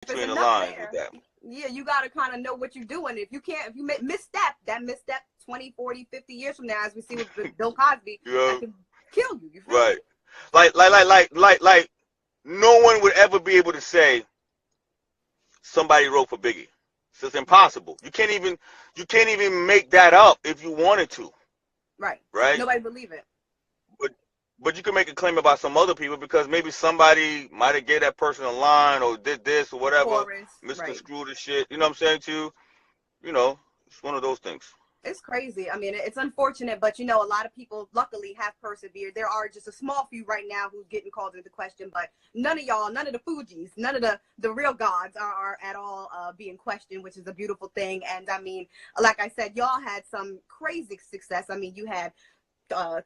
There's between the enough lines with there. that. Yeah, you got to kind of know what you're doing. If you can't, if you misstep, that misstep 20, 40, 50 years from now, as we see with Bill Cosby, You know, that could kill you. You feel right? me? Like, no one would ever be able to say somebody wrote for Biggie. So it's Right. impossible. You can't even make that up if you wanted to, Right. right? Nobody believe it. But but you can make a claim about some other people because maybe somebody might have gave that person a line or did this or whatever, Chorus. Right. misconstrued the shit. You know what I'm saying to you? You know, it's one of those things. It's crazy. I mean, it's unfortunate, but you know, a lot of people luckily have persevered. There are just a small few right now who's getting called into question, but none of y'all, none of the Fugees, none of the real gods are at all being questioned, which is a beautiful thing. And I mean, like I said, y'all had some crazy success. I mean, you had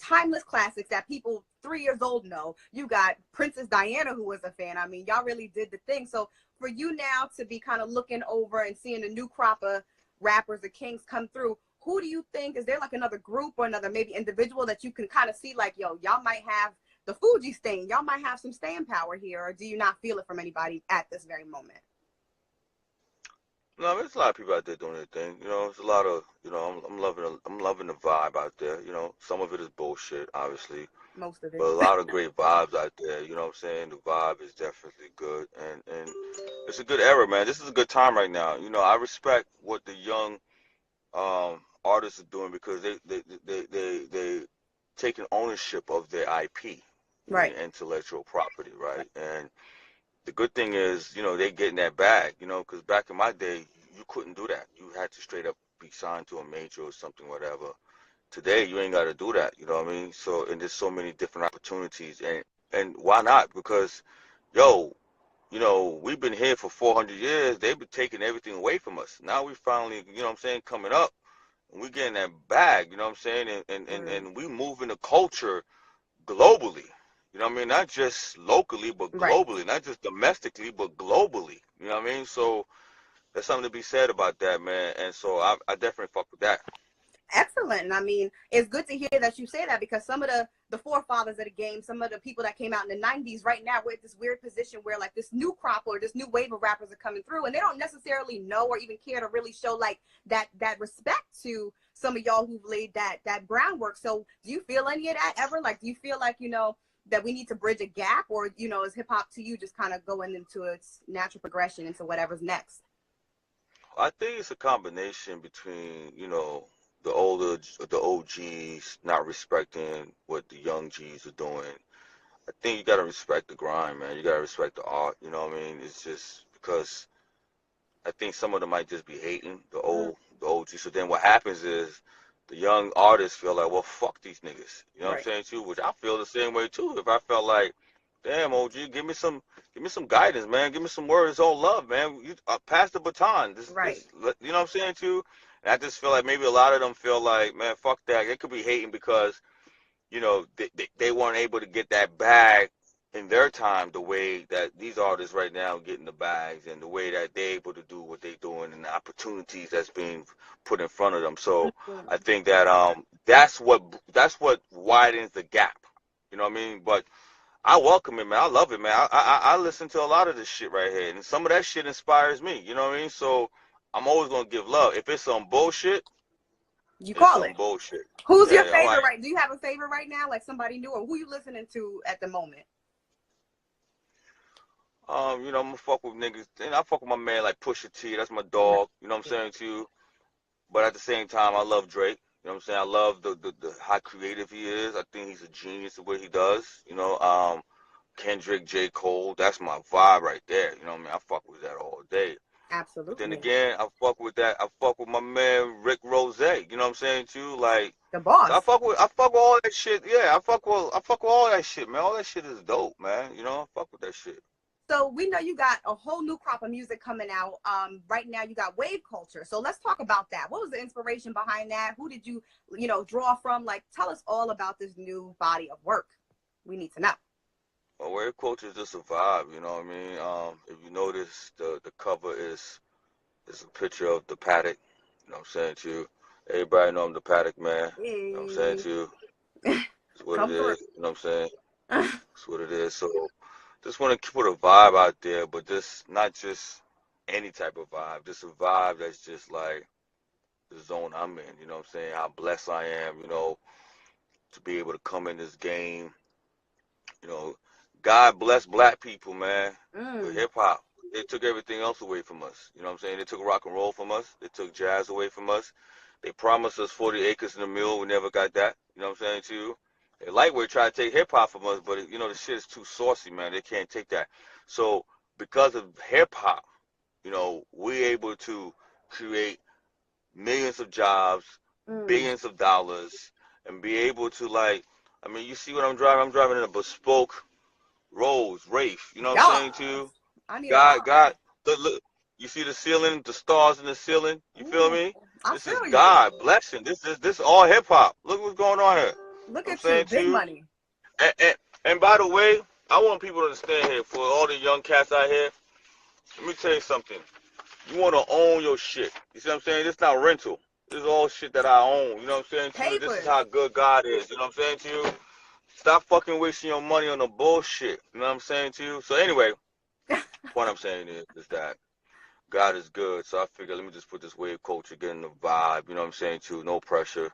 timeless classics that people 3 years old know. You got Princess Diana, who was a fan. I mean, y'all really did the thing. So for you now to be kind of looking over and seeing a new crop of rappers, the kings come through, who do you think, is there like another group or another maybe individual that you can kind of see like, yo, y'all might have the Fuji stain, y'all might have some staying power here, or do you not feel it from anybody at this very moment? No, there's a lot of people out there doing their thing. You know, there's a lot of, I'm loving the vibe out there. You know, some of it is bullshit, obviously, Most of but it. a lot of great vibes out there. You know what I'm saying? The vibe is definitely good, and it's a good era, man. This is a good time right now. You know, I respect what the young artists are doing because they taking ownership of their IP, Right. intellectual property, right? And the good thing is, they getting that bag, because back in my day, you couldn't do that. You had to straight up be signed to a major or something, whatever. Today, you ain't got to do that. You know what I mean? So, and there's so many different opportunities, and why not? Because, yo, we've been here for 400 years. They've been taking everything away from us. Now we finally, you know what I'm saying, coming up, and we getting that bag. You know what I'm saying? And we moving the culture globally. You know what I mean? Not just locally, but Right. globally. Not just domestically, but globally. You know what I mean? So there's something to be said about that, man. And so I definitely fuck with that. Excellent. And I mean, it's good to hear that you say that, because some of the forefathers of the game, some of the people that came out in the 90s, right now we're at this weird position where like this new crop or this new wave of rappers are coming through, and they don't necessarily know or even care to really show like that respect to some of y'all who've laid that groundwork. So do you feel any of that ever? Like, do you feel like, that we need to bridge a gap, or, is hip hop to you just kind of going into its natural progression into whatever's next? I think it's a combination between, the OGs not respecting what the young G's are doing. I think you gotta respect the grind, man. You gotta respect the art. You know what I mean? It's just because I think some of them might just be hating the OG. So then what happens is the young artists feel like, well, fuck these niggas. You know what I'm Right. saying too? Which I feel the same way too. If I felt like, damn, OG, give me some guidance, man. Give me some words on love, man. You pass the baton. Right. You know what I'm saying too? And I just feel like maybe a lot of them feel like, man, fuck that. They could be hating because they weren't able to get that bag in their time the way that these artists right now getting the bags, and the way that they're able to do what they're doing, and the opportunities that's being put in front of them. So I Mhm. think that that's what widens the gap. You know what I mean? But I welcome it, man. I love it, man. I listen to a lot of this shit right here, and some of that shit inspires me. You know what I mean? So I'm always gonna give love. If it's some bullshit, You it's call some it. bullshit. Who's your Yeah, I'm favorite, like, right? Do you have a favorite right now, like somebody new, or who you listening to at the moment? I'm gonna fuck with niggas, and I fuck with my man like Pusha T. That's my Right. dog. You know what I'm saying to you? But at the same time, I love Drake. You know what I'm saying? I love the how creative he is. I think he's a genius at what he does. Kendrick, J. Cole, that's my vibe right there. You know what I mean? I fuck with that all day. But then Absolutely. again, I fuck with that. I fuck with my man Rick Rose. You know what I'm saying too? Like, The so I boss. fuck with all that shit. Yeah, I fuck with all that shit, man. All that shit is dope, man. I fuck with that shit. So we know you got a whole new crop of music coming out. Right now you got wave culture. So let's talk about that. What was the inspiration behind that? Who did you, draw from? Like, tell us all about this new body of work. We need to know. Well, Wave Culture is just a vibe, you know what I mean? If you notice, the cover is a picture of the paddock. You know what I'm saying to you? Everybody know I'm the paddock man. You know what I'm saying Hey, to you? It's what it come through. is. You know what I'm saying? It's what it is. So just want to put a vibe out there, but just not just any type of vibe. Just a vibe that's just like the zone I'm in. You know what I'm saying? How blessed I am, you know, to be able to come in this game. You know, God bless black people, man, with hip hop. They took everything else away from us. You know what I'm saying? They took rock and roll from us. They took jazz away from us. They promised us 40 acres and a mule. We never got that. You know what I'm saying to you? They lightweight try to take hip hop from us, but you know the shit is too saucy, man. They can't take that. So because of hip hop, you know, we're able to create millions of jobs, billions of dollars, and be able to like, I mean, you see what I'm driving? I'm driving in a bespoke Rolls, Wraith. You know what I'm saying to Yes. you? I need a God, car. God, look, you see the ceiling, the stars in the ceiling. You feel Ooh, me? I This is feel you. God blessing. This all hip hop. Look what's going on here. You know Look what I'm at you, saying to big you? money. And by the way, I want people to understand here, for all the young cats out here, let me tell you something. You want to own your shit. You see what I'm saying? This not rental. This is all shit that I own. You know what I'm saying to you? This is Papers. how good God is. You know what I'm saying to you? Stop fucking wasting your money on the bullshit. You know what I'm saying to you? So anyway, point I'm saying is that God is good. So I figure let me just put this wave culture, get in the vibe. You know what I'm saying too? No pressure.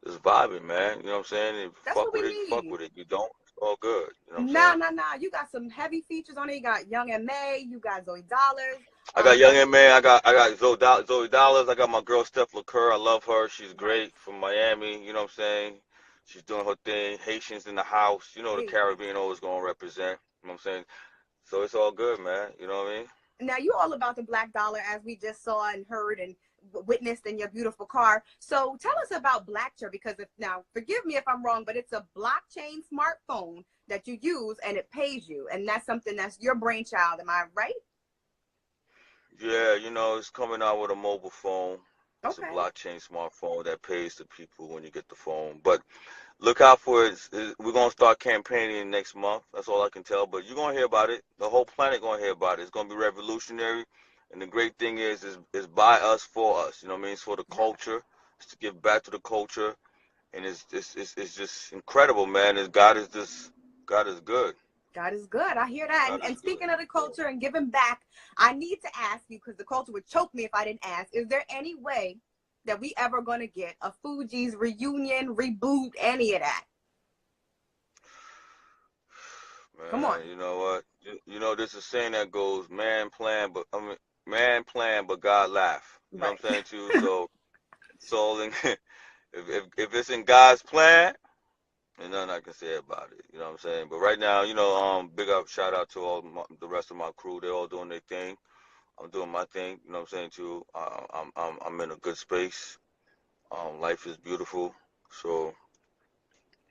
Just vibing, man. You know what I'm saying? If you That's fuck what we with it, you fuck need. with it. You don't, it's all good. You know what I'm Nah, saying? nah, nah. You got some heavy features on it. You got Young M.A. You got Zoe Dollars. I got You Young got M.A. I got Zoe Dollars. I got my girl Steph LaCour. I love her. She's right. great from Miami. You know what I'm saying? She's doing her thing. Haitians in the house. You know the Hey. Caribbean always gonna represent. You know what I'm saying? So it's all good, man. You know what I mean? Now you all about the Black Dollar, as we just saw and heard and witnessed in your beautiful car. So tell us about Blackcher, because if now forgive me if I'm wrong, but it's a blockchain smartphone that you use and it pays you, and that's something that's your brainchild. Am I right? Yeah, you know, it's coming out with a mobile phone. It's a Okay. blockchain smartphone that pays the people when you get the phone. But look out for it. We're gonna start campaigning next month. That's all I can tell. But you're gonna hear about it. The whole planet gonna hear about it. It's gonna be revolutionary. And the great thing is by us for us. You know what I mean? It's for the Yeah. culture. It's to give back to the culture. And it's just incredible, man. God is good. God is good. I hear that. God And is good. speaking of the culture and giving back, I need to ask you, because the culture would choke me if I didn't ask, is there any way that we ever going to get a Fugees reunion, reboot, any of that? Come on. Man, you know what? You know, there's a saying that goes, man plan, but God laugh. You know what Right. I'm saying to you? So if it's in God's plan, there's nothing I can say about it. You know what I'm saying? But right now, you know, big up, shout out to the rest of my crew. They're all doing their thing. I'm doing my thing. You know what I'm saying to you? I'm in a good space. Life is beautiful. So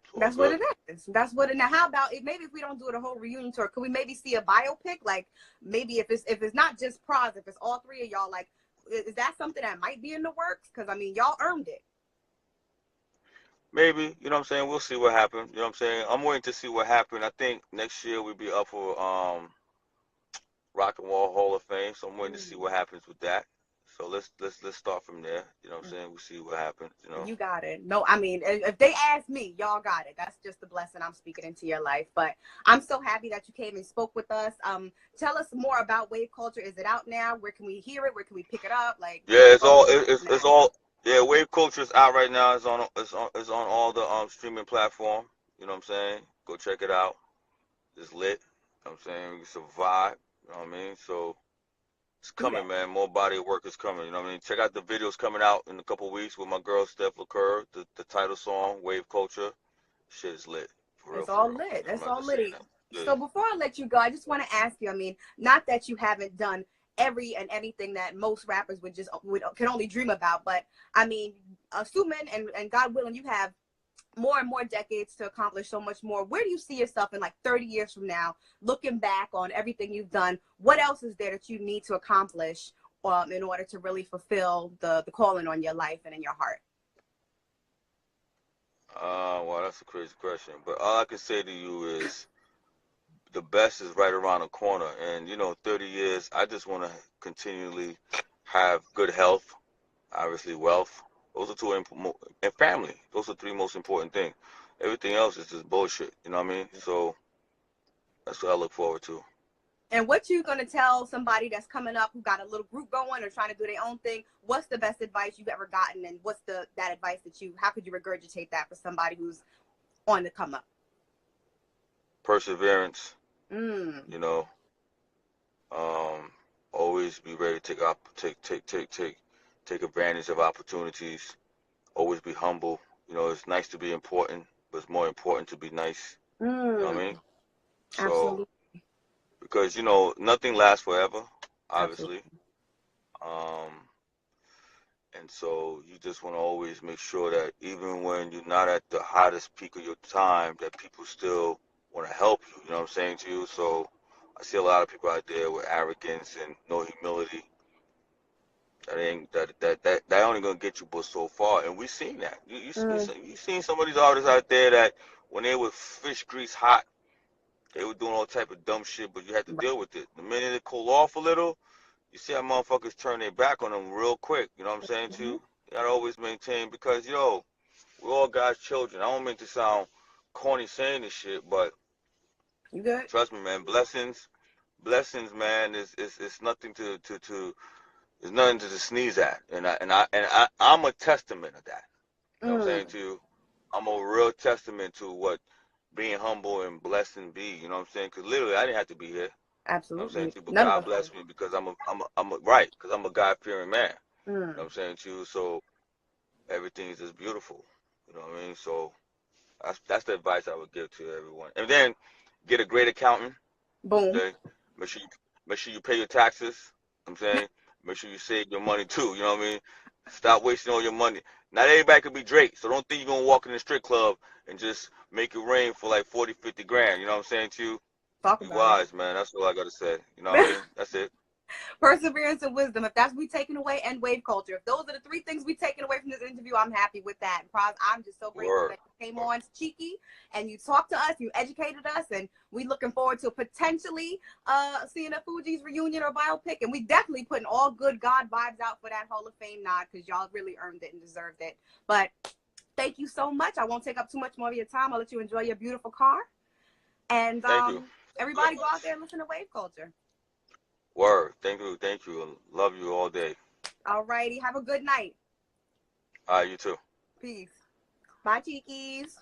it's all That's what good. it is. That's what it. Now, how about if maybe if we don't do it a whole reunion tour, could we maybe see a biopic? Like maybe if it's not just Pras, if it's all three of y'all, like is that something that might be in the works? Because I mean, y'all earned it. Maybe, you know what I'm saying? We'll see what happens. You know what I'm saying? I'm waiting to see what happens. I think next year we'll be up for Rock and Roll Hall of Fame. So I'm waiting to see Mm. what happens with that. So let's start from there. You know what I'm saying? We'll see what happens, you know. You got it. No, I mean, if they ask me, y'all got it. That's just the blessing I'm speaking into your life. But I'm so happy that you came and spoke with us. Tell us more about Wave Culture. Is it out now? Where can we hear it? Where can we pick it up? Like, Yeah, it's talk all to us it's now. all yeah, Wave Culture is out right now. It's on all the streaming platform. You know what I'm saying? Go check it out. It's lit. You know what I'm saying? It's a vibe. You know what I mean? So it's Do that. coming, man. More body of work is coming. You know what I mean? Check out the videos coming out in a couple weeks with my girl Steph LaCour. The title song, Wave Culture. Shit is lit. For real, It's for all real. lit. I'm That's not all just saying lit. that. Yeah. So before I let you go, I just want to ask you, I mean, not that you haven't done every and anything that most rappers would can only dream about, but I mean, assuming and God willing, you have more and more decades to accomplish so much more. Where do you see yourself in like 30 years from now, looking back on everything you've done? What else is there that you need to accomplish in order to really fulfill the calling on your life and in your heart? Well, that's a crazy question. But all I can say to you is the best is right around the corner. And, you know, 30 years, I just want to continually have good health, obviously wealth. Those are and family. Those are three most important things. Everything else is just bullshit. You know what I mean? So that's what I look forward to. And what you gonna tell somebody that's coming up who got a little group going or trying to do their own thing? What's the best advice you've ever gotten, and what's that advice how could you regurgitate that for somebody who's on the come up? Perseverance. Mm. You know, always be ready to take advantage of opportunities. Always be humble. You know, it's nice to be important, but it's more important to be nice. You know what I mean? So, Absolutely. because, you know, nothing lasts forever, obviously. Absolutely. And so you just want to always make sure that even when you're not at the hottest peak of your time, that people still want to help you. You know what I'm saying to you? So I see a lot of people out there with arrogance and no humility. That only gonna get you but so far, and we seen that. You seen some of these artists out there that when they were fish grease hot, they were doing all type of dumb shit, but you had to deal with it. The minute it cool off a little, you see how motherfuckers turn their back on them real quick. You know what I'm saying to you? You gotta always maintain, because yo, we're all God's children. I don't mean to sound corny saying this shit, but You good? trust me, man. Blessings, man. Is nothing to there's nothing to sneeze at, I'm a testament of that. You know what I'm saying to you? I'm a real testament to what being humble and blessed and be. You know what I'm saying? Because literally, I didn't have to be here. You know what I'm saying Absolutely. to you? But None of God us blessed me because I'm a God fearing man. do. You know what I'm saying to you? So everything is just beautiful. You know what I mean? So that's the advice I would give to everyone. And then get a great accountant. Boom. Okay? Make sure you pay your taxes. You know what I'm saying, make sure you save your money too. You know what I mean? Stop wasting all your money. Not everybody could be Drake, so don't think you're gonna walk in the strip club and just make it rain for like 40, 50 grand. You know what I'm saying to you? Talk Be about it. wise, man. That's all I gotta say. You know what I mean? That's it. Perseverance and wisdom. If that's what we taking away, and wave culture. If those are the three things we taking away from this interview, I'm happy with that. Pras, I'm just so grateful Word. that you came on, Cheeky, and you talked to us, you educated us, and we looking forward to potentially seeing a Fugees reunion or biopic. And we definitely putting all good God vibes out for that Hall of Fame nod, because y'all really earned it and deserved it. But thank you so much. I won't take up too much more of your time. I'll let you enjoy your beautiful car. And Thank you. everybody go out there and listen to Wave Culture. Word. Thank you. Thank you. Love you all day. All righty. Have a good night. All right, you too. Peace. Bye, Cheekies.